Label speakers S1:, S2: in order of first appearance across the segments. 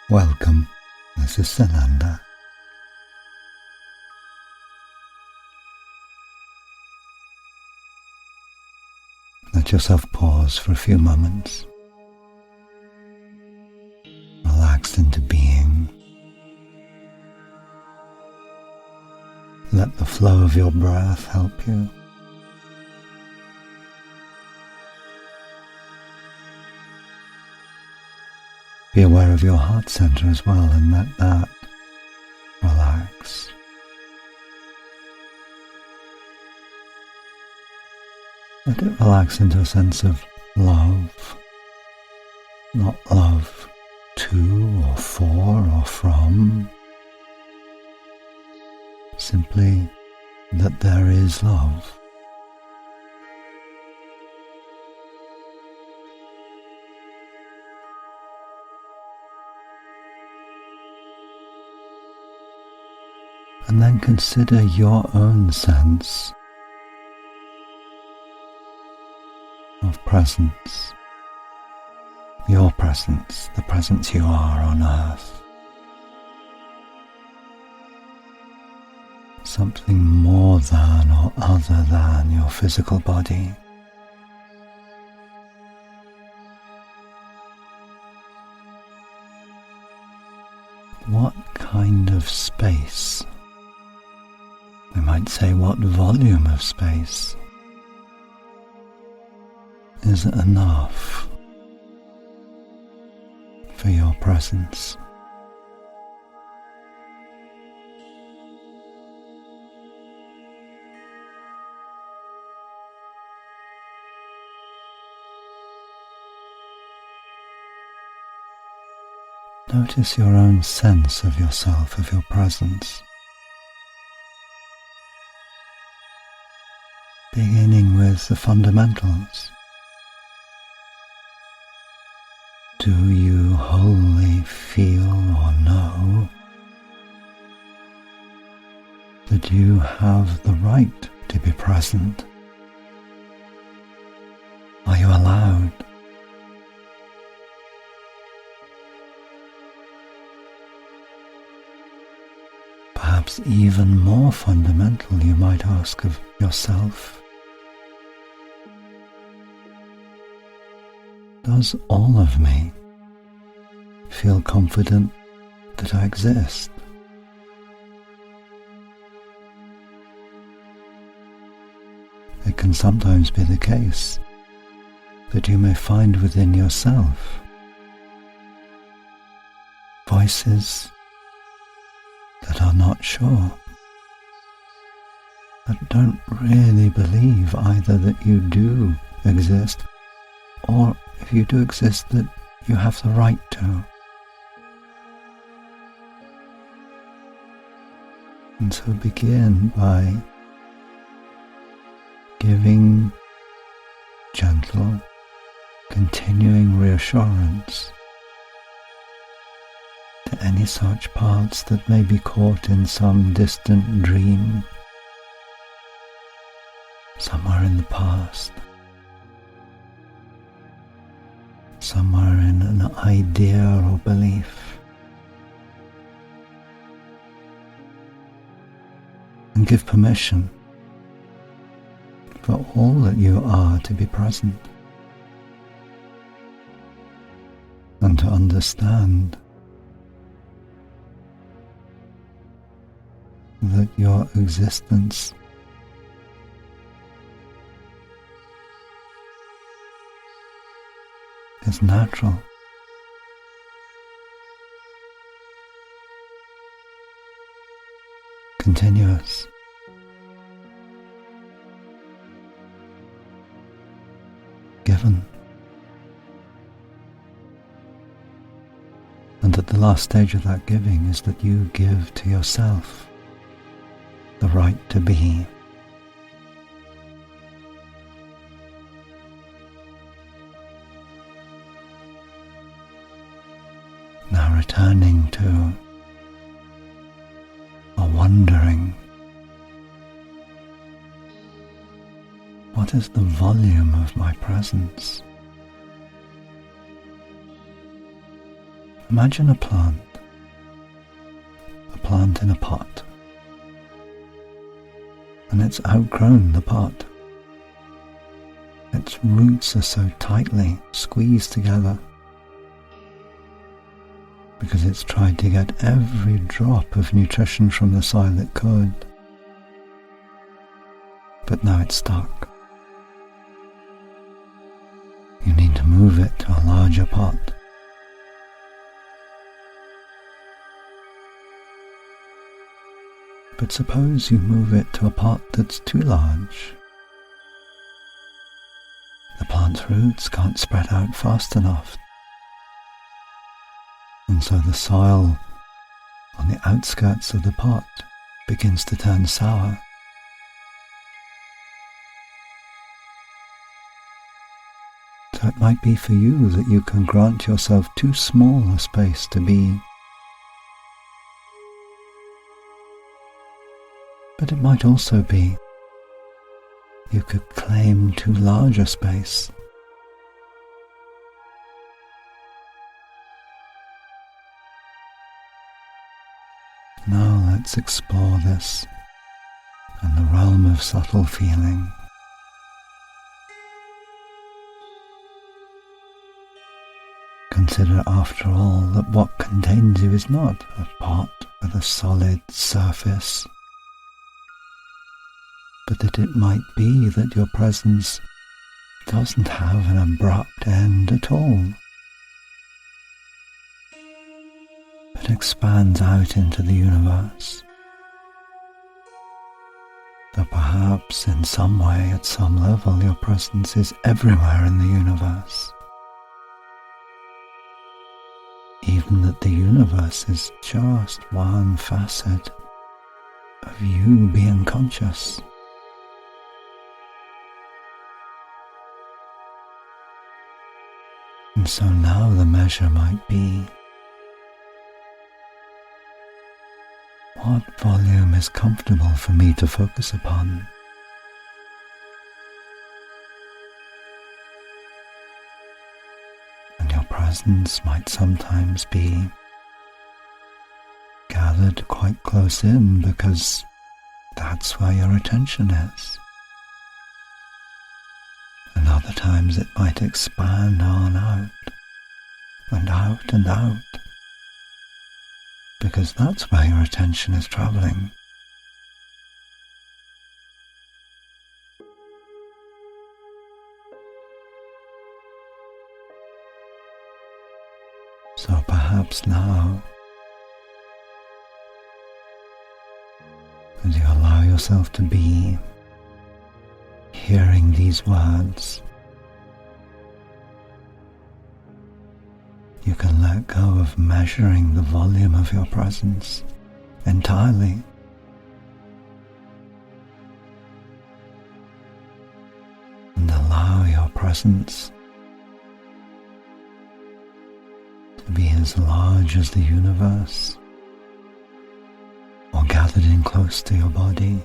S1: Welcome, this is Sananda. Let yourself pause for a few moments, relaxed into being. Let the flow of your breath help you. Be aware of your heart center as well, and let that relax. Let it relax into a sense of love, not love to or for or from, simply that there is love. And then consider your own sense of presence, your presence, the presence you are on earth. Something more than or other than your physical body. What kind of space? We might say, what volume of space is enough for your presence? Notice your own sense of yourself, of your presence. Beginning with the fundamentals. Do you wholly feel or know that you have the right to be present? Are you allowed? Perhaps even more fundamental, you might ask of yourself. Does all of me feel confident that I exist? It can sometimes be the case that you may find within yourself voices that are not sure, that don't really believe either that you do exist, or if you do exist, that you have the right to. And so begin by giving gentle, continuing reassurance to any such parts that may be caught in some distant dream, somewhere in the past, somewhere in an idea or belief. And give permission for all that you are to be present, and to understand that your existence is natural. Continuous. Given. And that the last stage of that giving is that you give to yourself the right to be. Now returning to a wondering, what is the volume of my presence? Imagine a plant in a pot, and it's outgrown the pot. Its roots are so tightly squeezed together because it's tried to get every drop of nutrition from the soil it could, but now it's stuck. You need to move it to a larger pot. But suppose you move it to a pot that's too large. The plant's roots can't spread out fast enough, and so the soil on the outskirts of the pot begins to turn sour. So it might be for you that you can grant yourself too small a space to be. But it might also be you could claim too large a space. Now let's explore this in the realm of subtle feeling. Consider, after all, that what contains you is not a pot with a solid surface, but that it might be that your presence doesn't have an abrupt end at all, but expands out into the universe. Though perhaps in some way, at some level, your presence is everywhere in the universe. Even that the universe is just one facet of you being conscious. And so now the measure might be, what volume is comfortable for me to focus upon? And your presence might sometimes be gathered quite close in because that's where your attention is. And other times it might expand on out and out and out, because that's where your attention is traveling. So perhaps now, as you allow yourself to be hearing these words, you can let go of measuring the volume of your presence entirely. And allow your presence to be as large as the universe, or gathered in close to your body,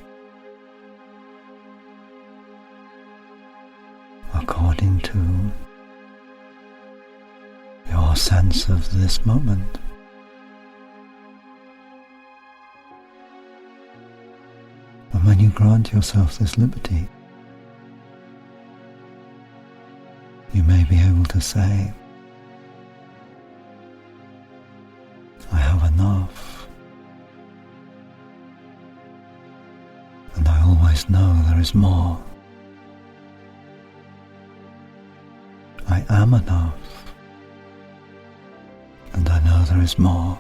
S1: according to your sense of this moment. And when you grant yourself this liberty, you may be able to say, I have enough, and I always know there is more. I am enough, and I know there is more.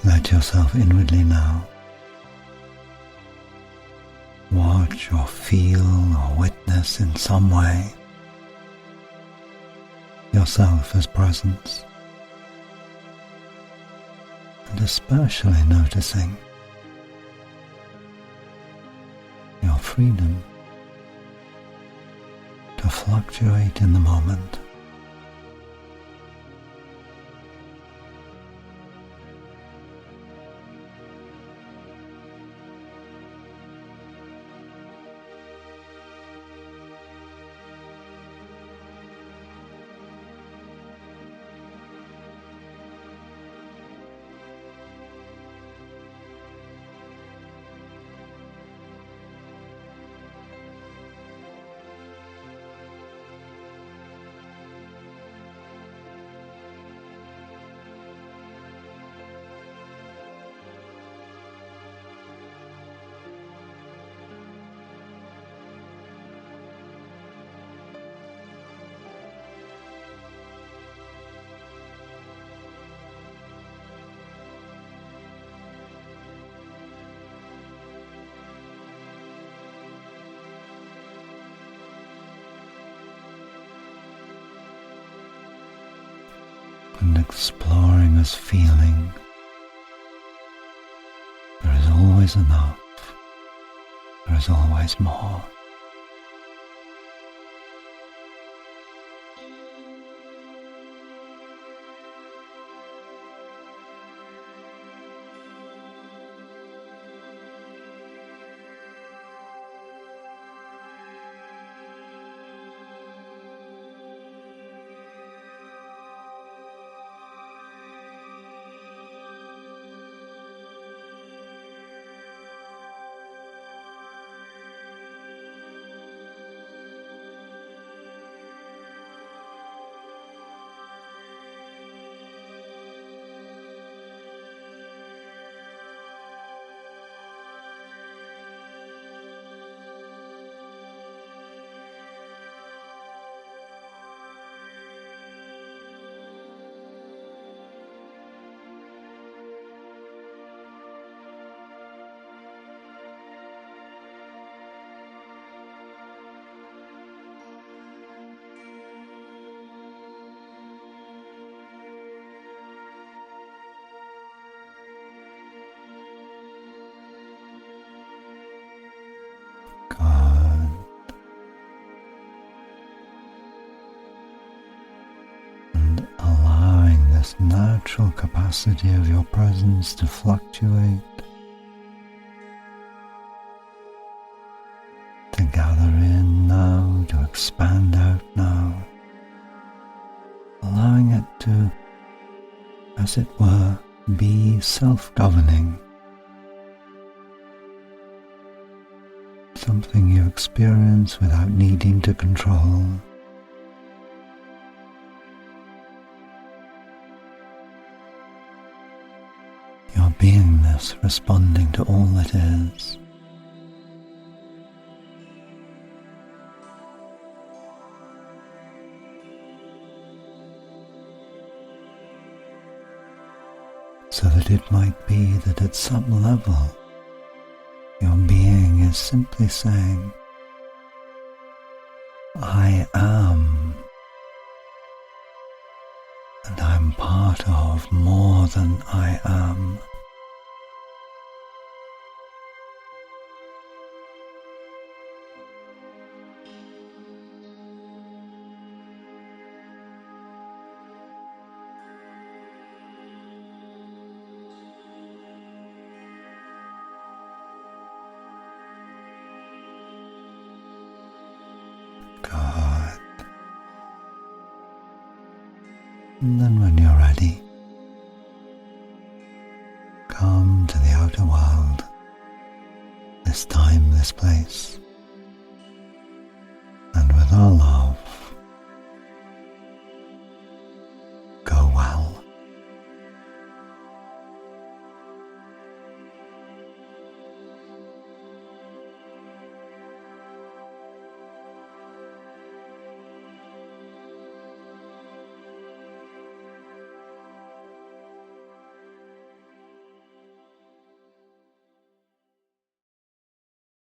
S1: Let yourself inwardly now watch or feel or witness in some way yourself as presence, and especially noticing your freedom to fluctuate in the moment. and exploring as feeling. There is always enough. There is always more. Good. And allowing this natural capacity of your presence to fluctuate, to gather in now, to expand out now, allowing it to, as it were, be self-governing. Something you experience without needing to control. Your beingness responding to all that is. So that it might be that at some level your being is simply saying, I am, and I'm part of more than I am. Good. And then when you're ready, come to the outer world, this time, this place, and with our love,